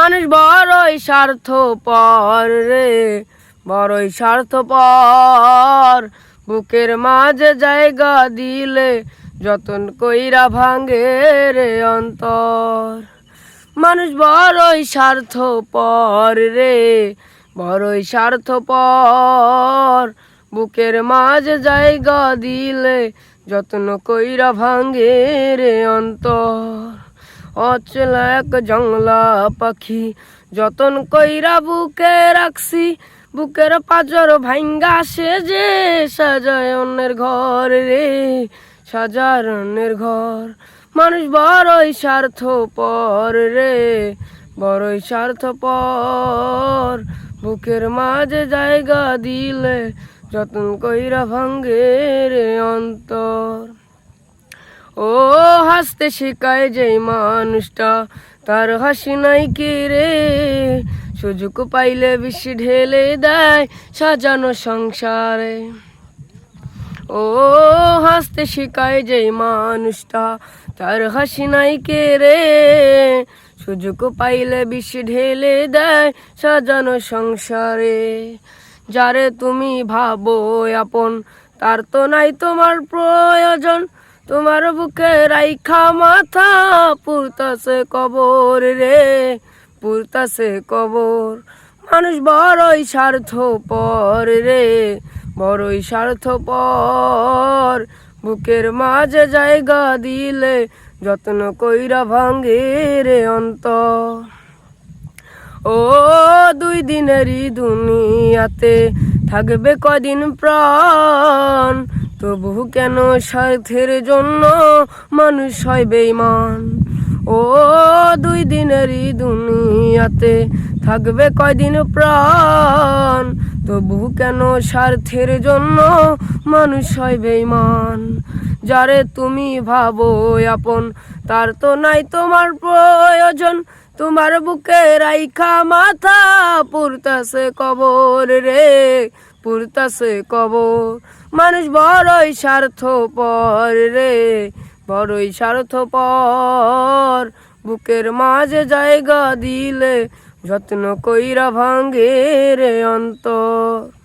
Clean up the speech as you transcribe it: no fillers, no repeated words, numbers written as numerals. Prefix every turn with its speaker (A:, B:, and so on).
A: মানুষ বড়ই স্বার্থপর রে, বড়ই স্বার্থপর। বুকের মাঝে জায়গা দিলে যতন কইরা ভাঙে রে অন্তর। মানুষ বড়ই স্বার্থপর রে, বড়ই স্বার্থপর। বুকের মাঝে জায়গা দিলে যত্ন কইরা ভাঙে রে অন্তর। অচেলা এক জংলা পাখি যতন কইরা বুকে রাখছি, বুকের পাজর ভাঙ্গা সে যে সাজায় অন্যের ঘর রে, সাজার অন্যের ঘর। মানুষ বড়ই স্বার্থপর রে, বড়ই স্বার্থপর। বুকের মাঝে জায়গা দিলে যতন কইরা ভাঙ্গে রে অন্তর। ও হাসতে শেখায় যেই মানুষটা, তার হাসি নাই কে রে। সুযোগ পাইলে বিষ ঢেলে দেয় সাজানো সংসারে। ও হাসতে শেখায় যেই মানুষটা, তার হাসি নাই কে রে। সুযোগ পাইলে বিষ ঢেলে দেয় সাজানো সংসারে। যারে তুমি ভাবো আপন, তার তো নাই তোমার প্রয়োজন। তোমার বুকে রাইখা মাথা পুরতাছে কবর রে, পুরতাছে কবর। মানুষ বড়ই স্বার্থপর রে, বড়ই স্বার্থপর। বুকের মাঝে জায়গা দিলে যত্ন কইরা ভাঙ্গে রে অন্তর। ও দুই দিনেরই দুনিয়াতে থাকবে কদিন প্রাণ, তবু কেন স্বার্থের জন্য মানুষ হয় বেঈমান। ও দুই দিনেরই দুনিয়াতে থাকবে কয়দিন প্রাণ, তবু কেন স্বার্থের জন্য মানুষ হয় বেঈমান। যারে তুমি ভাবো আপন, তার তো নাই তোমার প্রয়োজন। তোমার বুকে রাইখা মাথা পুরতাছে কবর রে, পুরতাছে কবর। মানুষ বড়ই স্বার্থপর রে, বড়ই স্বার্থপর। বুকের মাঝে জায়গা দিলে যত্ন কইরা ভাঙ্গে রে অন্তর।